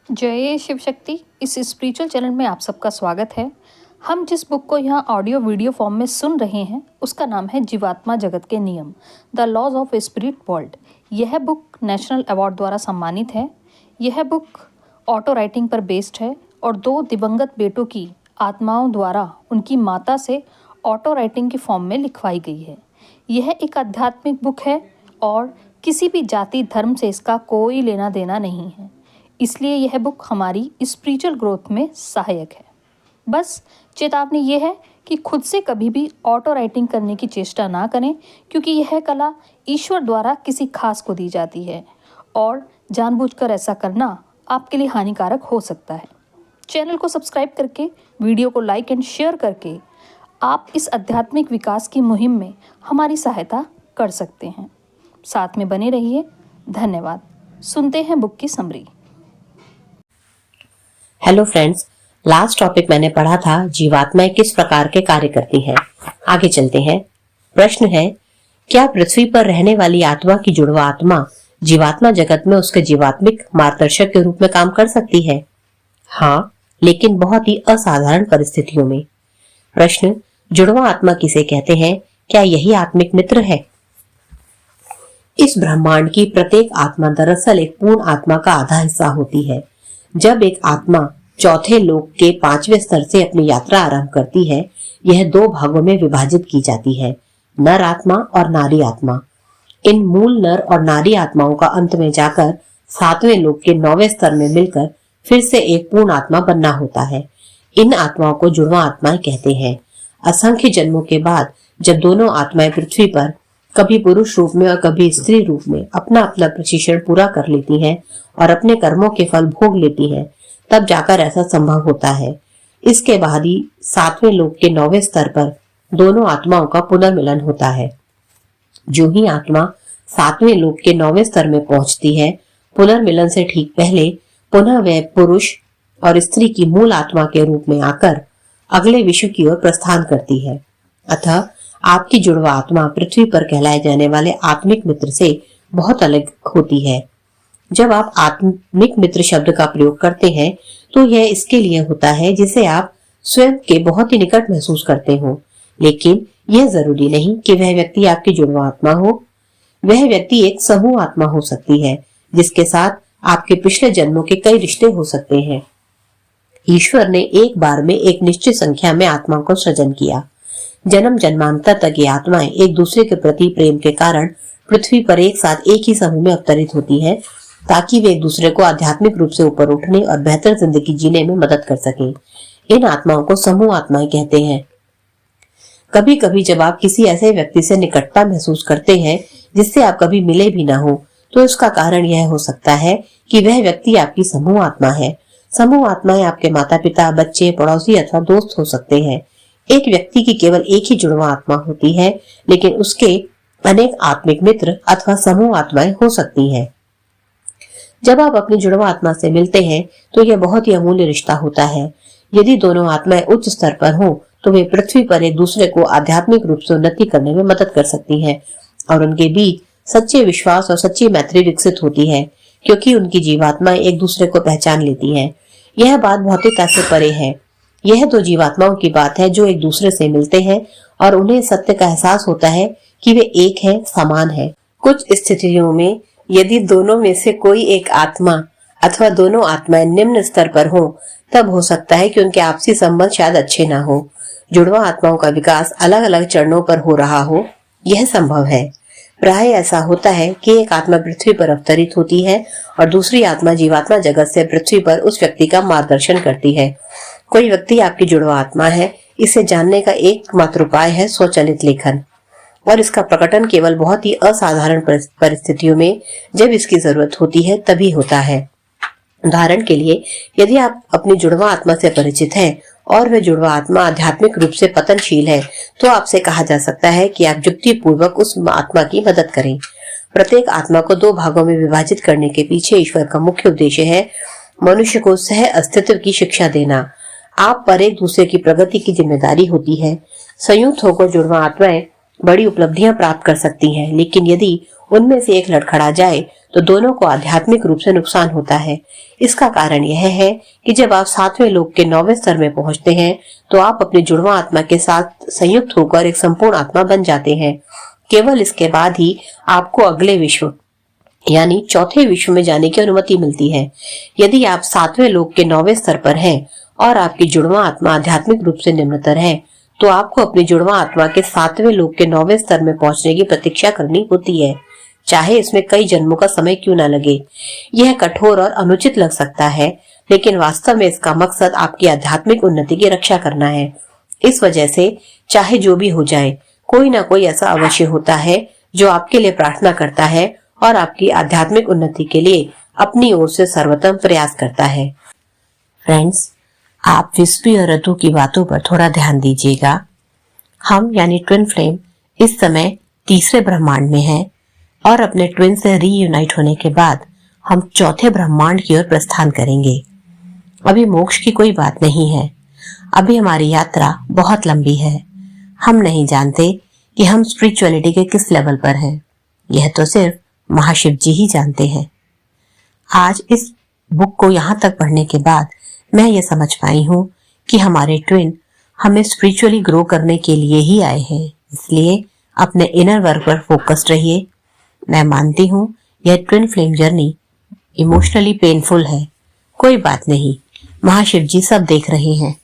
जय शिव शक्ति। इस spiritual channel में आप सबका स्वागत है। हम जिस बुक को यहाँ ऑडियो वीडियो फॉर्म में सुन रहे हैं उसका नाम है जीवात्मा जगत के नियम, the laws of spirit world. यह बुक नेशनल अवार्ड द्वारा सम्मानित है। यह बुक ऑटो राइटिंग पर बेस्ड है और 2 दिवंगत बेटों की आत्माओं द्वारा उनकी माता से ऑटो राइटिंग की फॉर्म में लिखवाई गई है। यह एक आध्यात्मिक बुक है और किसी भी जाति धर्म से इसका कोई लेना देना नहीं है, इसलिए यह बुक हमारी स्पिरिचुअल ग्रोथ में सहायक है। बस चेतावनी ये है कि खुद से कभी भी ऑटो राइटिंग करने की चेष्टा ना करें, क्योंकि यह कला ईश्वर द्वारा किसी खास को दी जाती है और जानबूझकर ऐसा करना आपके लिए हानिकारक हो सकता है। चैनल को सब्सक्राइब करके, वीडियो को लाइक एंड शेयर करके आप इस आध्यात्मिक विकास की मुहिम में हमारी सहायता कर सकते हैं। साथ में बने रहिए। धन्यवाद। सुनते हैं बुक की summary. Hello friends, last topic मैंने पढ़ा था जीवात्माएं किस प्रकार के कार्य करती हैं। आगे चलते हैं। प्रश्न है, क्या पृथ्वी पर रहने वाली आत्मा की जुड़वा आत्मा जीवात्मा जगत में उसके जीवात्मिक मार्गदर्शक के रूप में काम कर सकती है? हाँ, लेकिन बहुत ही असाधारण परिस्थितियों में। प्रश्न, जुड़वा आत्मा किसे कहते हैं? क्या यही आत्मिक मित्र है? इस ब्रह्मांड की प्रत्येक आत्मा दरअसल एक पूर्ण आत्मा का आधा हिस्सा होती है। जब एक आत्मा चौथे लोक के 5वें स्तर से अपनी यात्रा आरंभ करती है, यह 2 भागों में विभाजित की जाती है, नर आत्मा और नारी आत्मा। इन मूल नर और नारी आत्माओं का अंत में जाकर 7वें लोक के 9वें स्तर में मिलकर फिर से एक पूर्ण आत्मा बनना होता है। इन आत्माओं को जुड़वा आत्माएं कहते हैं। असंख्य जन्मों के बाद जब दोनों आत्माएं पृथ्वी पर कभी पुरुष रूप में और कभी स्त्री रूप में अपना अपना प्रशिक्षण पूरा कर लेती हैं और अपने कर्मों के फल भोग लेती हैं, तब जाकर ऐसा संभव होता है। इसके बाद ही 7वें लोक के 9वें स्तर पर दोनों आत्माओं का पुनर्मिलन होता है। जो ही आत्मा 7वें लोक के 9वें स्तर में पहुंचती है, पुनर्मिलन से ठीक पहले पुनः वह पुरुष और स्त्री की मूल आत्मा के रूप में आकर अगले विश्व की ओर प्रस्थान करती है। अतः आपकी जुड़वा आत्मा पृथ्वी पर कहलाए जाने वाले आत्मिक मित्र से बहुत अलग होती है। जब आप आत्मिक मित्र शब्द का प्रयोग करते हैं तो यह इसके लिए होता है जिसे आप स्वयं के बहुत ही निकट महसूस करते हो, लेकिन यह जरूरी नहीं कि वह व्यक्ति आपकी जुड़वा आत्मा हो। वह व्यक्ति एक समूह आत्मा हो सकती है जिसके साथ आपके पिछले जन्मों के कई रिश्ते हो सकते हैं। ईश्वर ने एक बार में एक निश्चित संख्या में आत्माओं को सृजन किया। जन्म जन्मांतर तक ये आत्माएं एक दूसरे के प्रति प्रेम के कारण पृथ्वी पर एक साथ एक ही समूह में अवतरित होती हैं, ताकि वे एक दूसरे को आध्यात्मिक रूप से ऊपर उठने और बेहतर जिंदगी जीने में मदद कर सकें। इन आत्माओं को समूह आत्माएं कहते हैं। कभी कभी जब आप किसी ऐसे व्यक्ति से निकटता महसूस करते हैं जिससे आप कभी मिले भी ना हो, तो इसका कारण यह हो सकता है कि वह व्यक्ति आपकी समूह आत्मा है। समूह आत्माएं आपके माता पिता, बच्चे, पड़ोसी अथवा दोस्त हो सकते हैं। एक व्यक्ति की केवल एक ही जुड़वा आत्मा होती है, लेकिन उसके अनेक आत्मिक मित्र अथवा समूह आत्माएं हो सकती हैं। जब आप अपनी जुड़वा आत्मा से मिलते हैं तो यह बहुत ही अमूल्य रिश्ता होता है। यदि दोनों आत्माएं उच्च स्तर पर हों तो वे पृथ्वी पर एक दूसरे को आध्यात्मिक रूप से उन्नति करने में मदद कर सकती हैं और उनके बीच सच्चे विश्वास और सच्ची मैत्री विकसित होती है, क्योंकि उनकी जीवात्माएं एक दूसरे को पहचान लेती हैं। यह बात भौतिकता से परे है। यह 2 जीवात्माओं की बात है जो एक दूसरे से मिलते हैं और उन्हें सत्य का एहसास होता है कि वे एक है, समान है। कुछ स्थितियों में यदि दोनों में से कोई एक आत्मा अथवा दोनों आत्माएं निम्न स्तर पर हो, तब हो सकता है कि उनके आपसी संबंध शायद अच्छे ना हो। जुड़वा आत्माओं का विकास अलग अलग चरणों पर हो रहा हो, यह संभव है। प्राय ऐसा होता है कि एक आत्मा पृथ्वी पर अवतरित होती है और दूसरी आत्मा जीवात्मा जगत से पृथ्वी पर उस व्यक्ति का मार्गदर्शन करती है। कोई व्यक्ति आपकी जुड़वा आत्मा है, इसे जानने का एकमात्र उपाय है स्वचालित लेखन, और इसका प्रकटन केवल बहुत ही असाधारण परिस्थितियों में जब इसकी जरूरत होती है तभी होता है। उदाहरण के लिए, यदि आप अपनी जुड़वा आत्मा से परिचित हैं और वह जुड़वा आत्मा आध्यात्मिक रूप से पतनशील है, तो आपसे कहा जा सकता है कि आप युक्ति पूर्वक उस आत्मा की मदद करें। प्रत्येक आत्मा को 2 भागों में विभाजित करने के पीछे ईश्वर का मुख्य उद्देश्य है मनुष्य को सह अस्तित्व की शिक्षा देना। आप पर एक दूसरे की प्रगति की जिम्मेदारी होती है। संयुक्त होकर जुड़वा आत्माएं बड़ी उपलब्धियां प्राप्त कर सकती हैं, लेकिन यदि उनमें से एक लड़खड़ा जाए तो दोनों को आध्यात्मिक रूप से नुकसान होता है। इसका कारण यह है कि जब आप 7वें लोक के 9वें स्तर में पहुंचते हैं तो आप अपनी जुड़वा आत्मा के साथ संयुक्त होकर एक संपूर्ण आत्मा बन जाते हैं। केवल इसके बाद ही आपको अगले विश्व यानी चौथे विश्व में जाने की अनुमति मिलती है। यदि आप 7वें लोक के 9वें स्तर पर हैं और आपकी जुड़वा आत्मा आध्यात्मिक रूप से निम्नतर है, तो आपको अपनी जुड़वा आत्मा के 7वें लोक के 9वें स्तर में पहुंचने की प्रतीक्षा करनी होती है, चाहे इसमें कई जन्मों का समय क्यों न लगे। यह कठोर और अनुचित लग सकता है, लेकिन वास्तव में इसका मकसद आपकी आध्यात्मिक उन्नति की रक्षा करना है। इस वजह से चाहे जो भी हो जाए, कोई ना कोई ऐसा अवश्य होता है जो आपके लिए प्रार्थना करता है और आपकी आध्यात्मिक उन्नति के लिए अपनी ओर से सर्वोत्तम प्रयास करता है। फ्रेंड्स, आप विस्पी और ऋतु की बातों पर थोड़ा ध्यान दीजिएगा। हम यानी ट्विन फ्लेम इस समय तीसरे ब्रह्मांड में हैं और अपने ट्विन से रीयूनाइट होने के बाद हम चौथे ब्रह्मांड की ओर प्रस्थान करेंगे। अभी मोक्ष की कोई बात नहीं है। अभी हमारी यात्रा बहुत लंबी है। हम नहीं जानते कि हम स्पिरिचुअलिटी के किस लेवल पर हैं। यह तो सिर्फ महाशिव जी ही जानते हैं। आज इस बुक को यहाँ तक पढ़ने के बाद मैं ये समझ पाई हूँ कि हमारे ट्विन हमें स्पिरिचुअली ग्रो करने के लिए ही आए हैं। इसलिए अपने इनर वर्क पर फोकस्ड रहिए। मैं मानती हूँ यह twin flame journey emotionally painful है। कोई बात नहीं, महाशिव जी सब देख रहे हैं।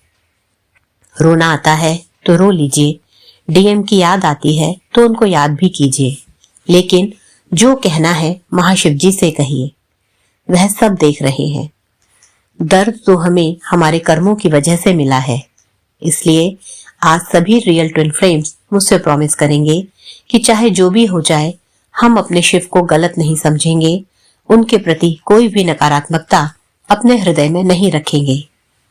रोना आता है तो रो लीजिए, डीएम की याद आती है तो उनको याद भी कीजिए, लेकिन जो कहना है महाशिव जी से कहिए। वह सब देख रहे हैं। दर्द तो हमें हमारे कर्मों की वजह से मिला है। इसलिए आज सभी रियल ट्विन फ्लेम्स मुझसे प्रॉमिस करेंगे कि चाहे जो भी हो जाए, हम अपने शिव को गलत नहीं समझेंगे, उनके प्रति कोई भी नकारात्मकता अपने हृदय में नहीं रखेंगे,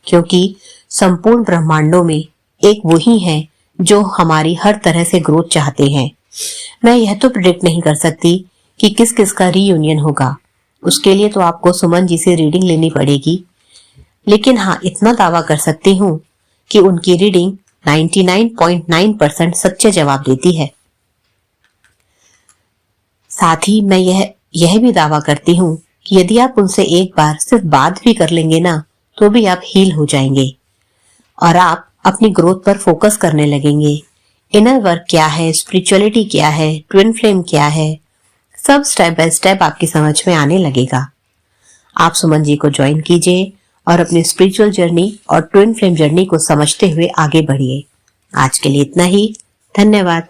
क्योंकि संपूर्ण ब्रह्मांडों में एक वही है जो हमारी हर तरह से ग्रोथ चाहते हैं। मैं यह तो प्रेडिक्ट नहीं कर सकती कि किस किस का रीयूनियन होगा। उसके लिए तो आपको सुमन जी से रीडिंग लेनी पड़ेगी, लेकिन हाँ, इतना दावा कर सकती हूँ कि उनकी रीडिंग 99.9% सच्चे जवाब देती है। साथ ही मैं यह भी दावा करती हूँ कि यदि आप उनसे एक बार सिर्फ बात भी कर लेंगे ना, तो भी आप हील हो जाएंगे और आप अपनी ग्रोथ पर फोकस करने लगेंगे। इनर वर्क क्या है, स्पिरिचुअलिटी क्या है, ट्विन फ्लेम क्या है, सब स्टेप बाय स्टेप आपकी समझ में आने लगेगा। आप सुमन जी को ज्वाइन कीजिए और अपनी स्पिरिचुअल जर्नी और ट्विन फ्लेम जर्नी को समझते हुए आगे बढ़िए। आज के लिए इतना ही। धन्यवाद।